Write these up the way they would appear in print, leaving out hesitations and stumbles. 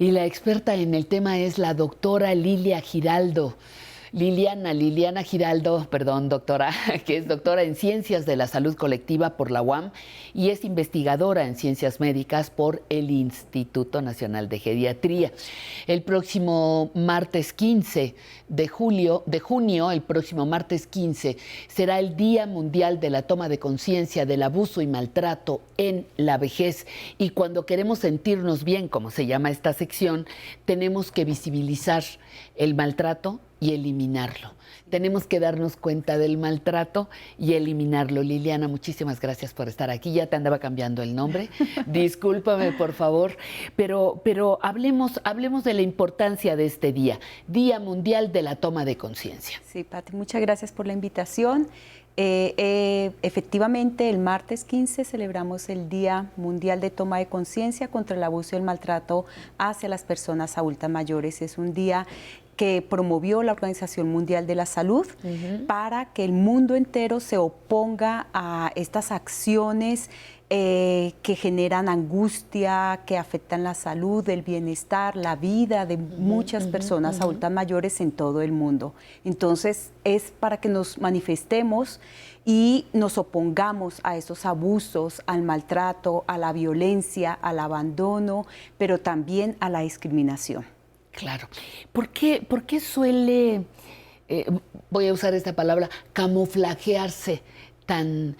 Y la experta en el tema es la doctora Lilia Giraldo. Liliana Giraldo, perdón, doctora, que es doctora en Ciencias de la Salud Colectiva por la UAM y es investigadora en Ciencias Médicas por el Instituto Nacional de Geriatría. El próximo martes 15 de junio, el próximo martes 15, será el Día Mundial de la Toma de Conciencia del Abuso y Maltrato en la Vejez. Y cuando queremos sentirnos bien, como se llama esta sección, tenemos que visibilizar el maltrato y eliminarlo. Tenemos que darnos cuenta del maltrato y eliminarlo. Liliana, muchísimas gracias por estar aquí. Ya te andaba cambiando el nombre. Discúlpame, por favor. Pero hablemos de la importancia de este día, Día Mundial de la Toma de Conciencia. Sí, Pati, muchas gracias por la invitación. Efectivamente, el martes 15 celebramos el Día Mundial de Toma de Conciencia contra el Abuso y el Maltrato hacia las personas adultas mayores. Es un día que promovió la Organización Mundial de la Salud para que el mundo entero se oponga a estas acciones que generan angustia, que afectan la salud, el bienestar, la vida de muchas personas adultas mayores en todo el mundo. Entonces, es para que nos manifestemos y nos opongamos a esos abusos, al maltrato, a la violencia, al abandono, pero también a la discriminación. Claro. ¿Por qué suele, voy a usar esta palabra, camuflajearse tan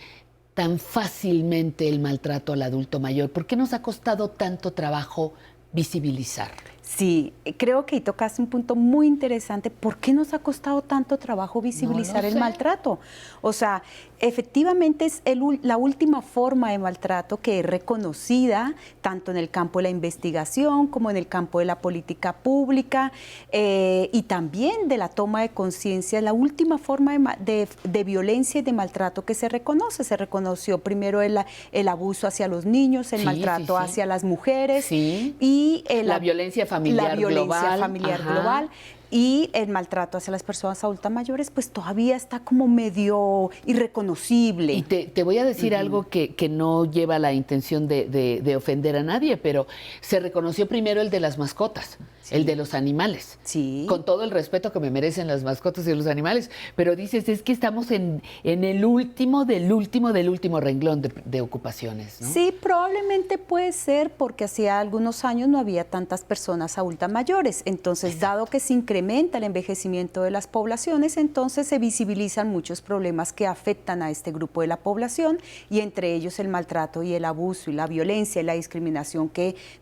fácilmente el maltrato al adulto mayor? ¿Por qué nos ha costado tanto trabajo visibilizarlo? Sí, creo que tocaste un punto muy interesante. ¿Por qué nos ha costado tanto trabajo visibilizar el maltrato? O sea, efectivamente es la última forma de maltrato que es reconocida tanto en el campo de la investigación como en el campo de la política pública y también de la toma de conciencia. La última forma de violencia y de maltrato que se reconoce. Se reconoció primero el abuso hacia los niños, el maltrato hacia las mujeres y la violencia familiar global. Y el maltrato hacia las personas adultas mayores, pues todavía está como medio irreconocible. Y te voy a decir algo que no lleva la intención de ofender a nadie, pero se reconoció primero el de las mascotas, el de los animales. Sí. Con todo el respeto que me merecen las mascotas y los animales, pero dices, es que estamos en el último del último renglón de ocupaciones, ¿no? Sí, probablemente puede ser porque hacía algunos años no había tantas personas adultas mayores. Entonces, dado que se incrementa el envejecimiento de las poblaciones, entonces se visibilizan muchos problemas que afectan a este grupo de la población y entre ellos el maltrato y el abuso y la violencia y la discriminación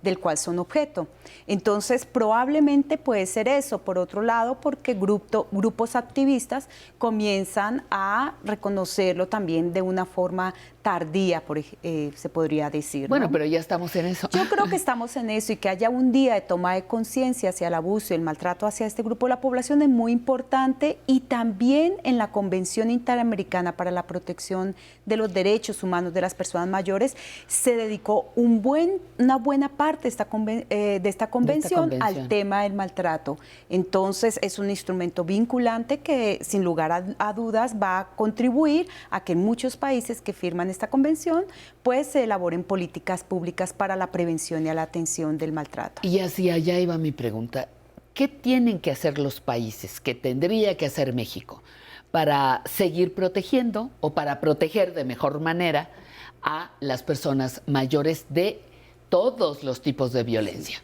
del cual son objeto. Entonces probablemente puede ser eso. Por otro lado, porque grupos activistas comienzan a reconocerlo también de una forma tardía, se podría decir, ¿no? Bueno, pero ya estamos en eso. Yo creo que estamos en eso y que haya un día de toma de conciencia hacia el abuso y el maltrato hacia este grupo de la población es muy importante y también en la Convención Interamericana para la Protección de los Derechos Humanos de las Personas Mayores se dedicó una buena parte de esta convención al tema del maltrato. Entonces es un instrumento vinculante que sin lugar a dudas va a contribuir a que en muchos países que firman esta convención, pues se elaboren políticas públicas para la prevención y la atención del maltrato. Y así allá iba mi pregunta. ¿Qué tienen que hacer los países, que tendría que hacer México, para seguir protegiendo o para proteger de mejor manera a las personas mayores de todos los tipos de violencia?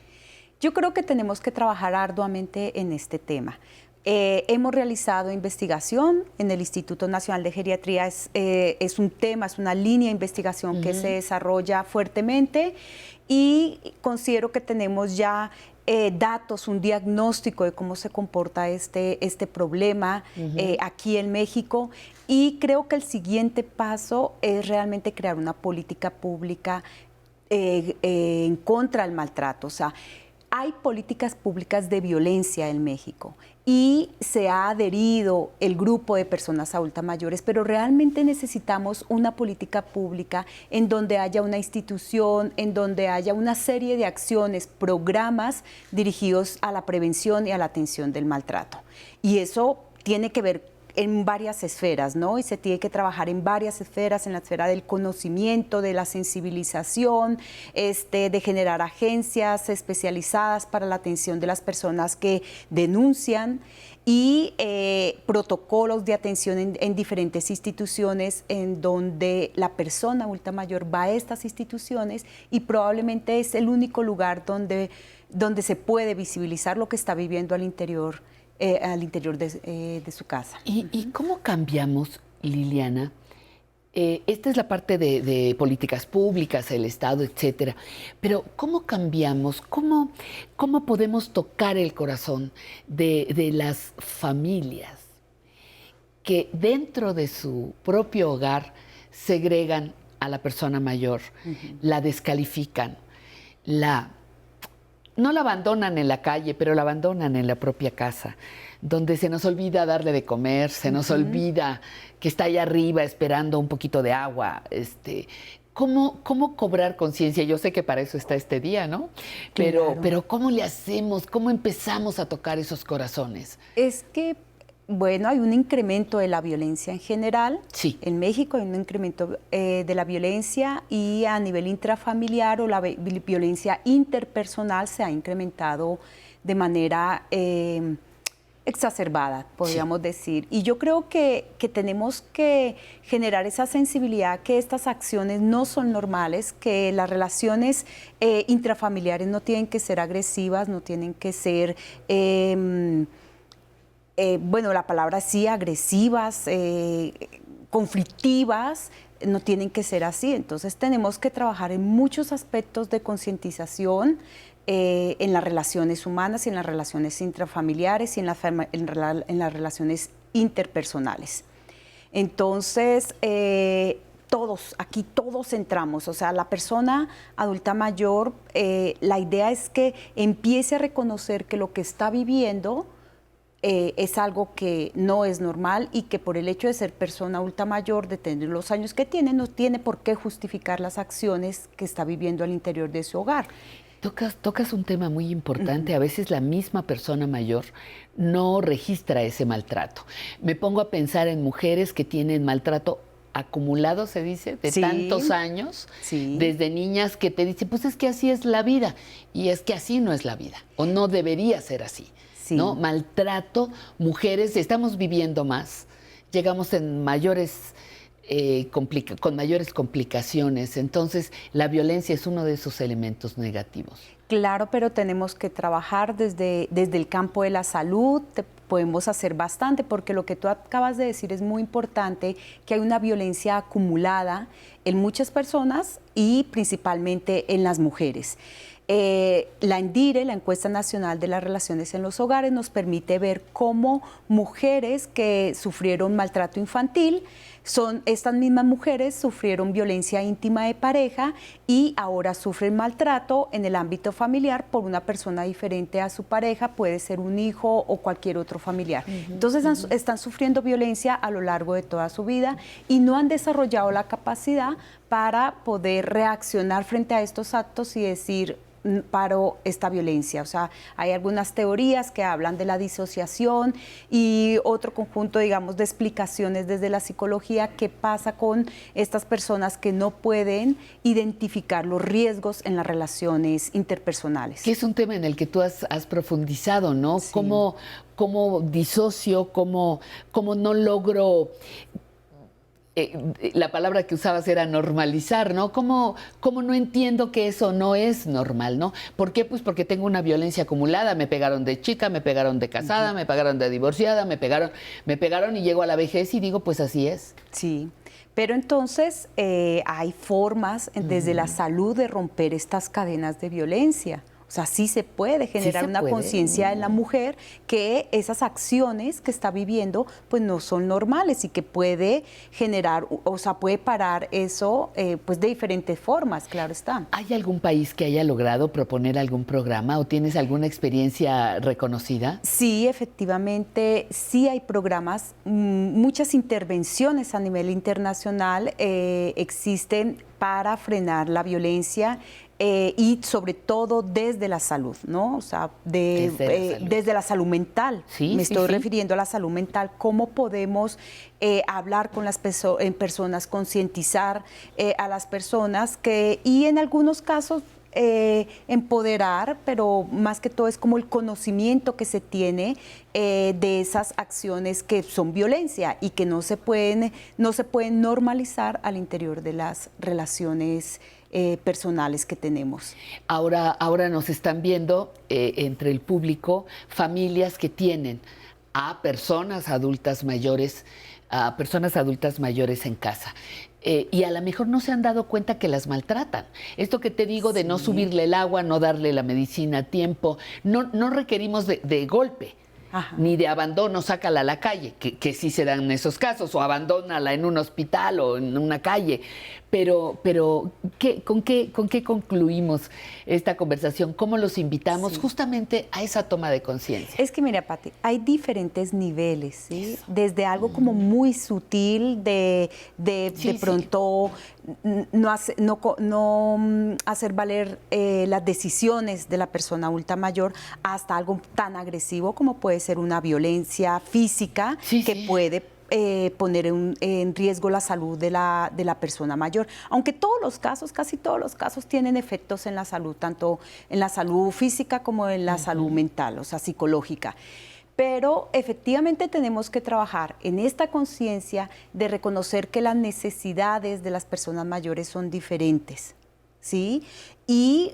Yo creo que tenemos que trabajar arduamente en este tema. Hemos realizado investigación en el Instituto Nacional de Geriatría, es un tema, es una línea de investigación que se desarrolla fuertemente y considero que tenemos ya datos, un diagnóstico de cómo se comporta este problema aquí en México y creo que el siguiente paso es realmente crear una política pública en contra del maltrato. O sea, hay políticas públicas de violencia en México y se ha adherido el grupo de personas adultas mayores, pero realmente necesitamos una política pública en donde haya una institución, en donde haya una serie de acciones, programas dirigidos a la prevención y a la atención del maltrato. Y eso tiene que ver en varias esferas, ¿no? Y se tiene que trabajar en varias esferas, en la esfera del conocimiento, de la sensibilización, de generar agencias especializadas para la atención de las personas que denuncian y protocolos de atención en diferentes instituciones en donde la persona adulta mayor va a estas instituciones y probablemente es el único lugar donde se puede visibilizar lo que está viviendo al interior de su casa. ¿Y cómo cambiamos, Liliana? Esta es la parte de políticas públicas, el Estado, etcétera. Pero ¿cómo cambiamos? ¿Cómo podemos tocar el corazón de las familias que dentro de su propio hogar segregan a la persona mayor, la descalifican, no la abandonan en la calle, pero la abandonan en la propia casa, donde se nos olvida darle de comer, se nos olvida que está allá arriba esperando un poquito de agua? ¿Cómo cobrar conciencia? Yo sé que para eso está este día, ¿no? Pero ¿cómo le hacemos? ¿Cómo empezamos a tocar esos corazones? Es que, bueno, hay un incremento de la violencia en general. Sí. En México hay un incremento de la violencia y a nivel intrafamiliar o la violencia interpersonal se ha incrementado de manera exacerbada, podríamos decir. Y yo creo que tenemos que generar esa sensibilidad que estas acciones no son normales, que las relaciones intrafamiliares no tienen que ser agresivas, no tienen que ser... bueno, la palabra sí, agresivas, conflictivas, no tienen que ser así. Entonces tenemos que trabajar en muchos aspectos de concientización en las relaciones humanas y en las relaciones intrafamiliares y en las relaciones interpersonales. Entonces, aquí todos entramos, o sea, la persona adulta mayor, la idea es que empiece a reconocer que lo que está viviendo es algo que no es normal y que por el hecho de ser persona adulta mayor, de tener los años que tiene, no tiene por qué justificar las acciones que está viviendo al interior de su hogar. Tocas un tema muy importante. A veces la misma persona mayor no registra ese maltrato. Me pongo a pensar en mujeres que tienen maltrato acumulado, se dice, de tantos años, desde niñas que te dicen, pues es que así es la vida, y es que así no es la vida, o no debería ser así. ¿No? Maltrato, mujeres, estamos viviendo más, llegamos en con mayores complicaciones, entonces la violencia es uno de esos elementos negativos. Claro, pero tenemos que trabajar desde el campo de la salud, podemos hacer bastante, porque lo que tú acabas de decir es muy importante, que hay una violencia acumulada en muchas personas y principalmente en las mujeres. La ENDIRE, la Encuesta Nacional de las Relaciones en los Hogares, nos permite ver cómo mujeres que sufrieron maltrato infantil, estas mismas mujeres sufrieron violencia íntima de pareja y ahora sufren maltrato en el ámbito familiar por una persona diferente a su pareja, puede ser un hijo o cualquier otro familiar. Entonces están sufriendo violencia a lo largo de toda su vida y no han desarrollado la capacidad para poder reaccionar frente a estos actos y decir, paro esta violencia. O sea, hay algunas teorías que hablan de la disociación y otro conjunto, digamos, de explicaciones desde la psicología. ¿Qué pasa con estas personas que no pueden identificar los riesgos en las relaciones interpersonales? Que es un tema en el que tú has profundizado, ¿no? Sí. ¿Cómo disocio, cómo no logro... la palabra que usabas era normalizar, ¿no? ¿Cómo no entiendo que eso no es normal, ¿no? ¿Por qué? Pues porque tengo una violencia acumulada, me pegaron de chica, me pegaron de casada, me pegaron de divorciada, me pegaron y llego a la vejez y digo, pues así es. Sí, pero entonces hay formas desde la salud de romper estas cadenas de violencia. O sea, sí se puede generar una conciencia en la mujer que esas acciones que está viviendo pues no son normales y que puede generar, o sea, puede parar eso pues de diferentes formas, claro está. ¿Hay algún país que haya logrado proponer algún programa o tienes alguna experiencia reconocida? Sí, efectivamente, sí hay programas, muchas intervenciones a nivel internacional existen para frenar la violencia y sobre todo desde la salud, ¿no? O sea, desde la salud mental. Sí, Me sí, estoy sí. refiriendo a la salud mental, cómo podemos hablar con las personas, concientizar a las personas y en algunos casos empoderar, pero más que todo es como el conocimiento que se tiene de esas acciones que son violencia y que no se pueden normalizar al interior de las relaciones personales que tenemos. Ahora nos están viendo entre el público familias que tienen a personas adultas mayores en casa. Y a lo mejor no se han dado cuenta que las maltratan. Esto que te digo de no subirle el agua, no darle la medicina a tiempo, no requerimos de golpe. Ajá. Ni de abandono, sácala a la calle, que sí se dan esos casos, o abandónala en un hospital o en una calle. Pero ¿con qué concluimos esta conversación? ¿Cómo los invitamos justamente a esa toma de conciencia? Es que mira, Pati, hay diferentes niveles, ¿sí? Desde algo como muy sutil de pronto no hacer valer las decisiones de la persona adulta mayor, hasta algo tan agresivo como puede ser una violencia física que puede poner en riesgo la salud de la persona mayor. Aunque todos los casos, casi todos los casos tienen efectos en la salud, tanto en la salud física como en la salud mental, o sea, psicológica. Pero efectivamente tenemos que trabajar en esta conciencia de reconocer que las necesidades de las personas mayores son diferentes, ¿sí? Y,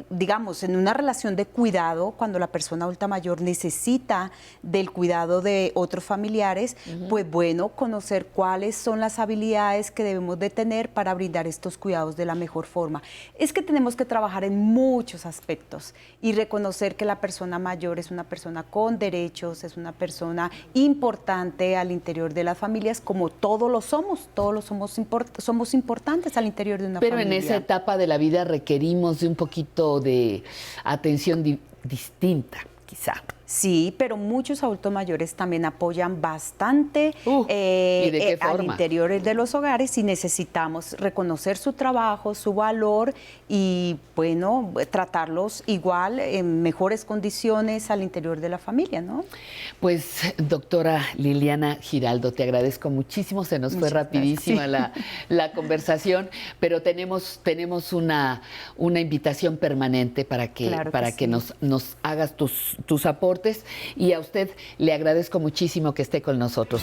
digamos, en una relación de cuidado, cuando la persona adulta mayor necesita del cuidado de otros familiares, pues bueno, conocer cuáles son las habilidades que debemos de tener para brindar estos cuidados de la mejor forma. Es que tenemos que trabajar en muchos aspectos y reconocer que la persona mayor es una persona con derechos, es una persona importante al interior de las familias, como todos somos importantes al interior de una familia. Pero en esa etapa de la vida requerimos de un poquito de atención distinta, quizá. Sí, pero muchos adultos mayores también apoyan bastante ¿Y de qué al forma? interior de los hogares y necesitamos reconocer su trabajo, su valor y, bueno, tratarlos igual en mejores condiciones al interior de la familia, ¿no? Pues, doctora Liliana Giraldo, te agradezco muchísimo. Se nos fue rapidísima la conversación, pero tenemos una invitación permanente para que nos hagas tus aportes, y a usted le agradezco muchísimo que esté con nosotros.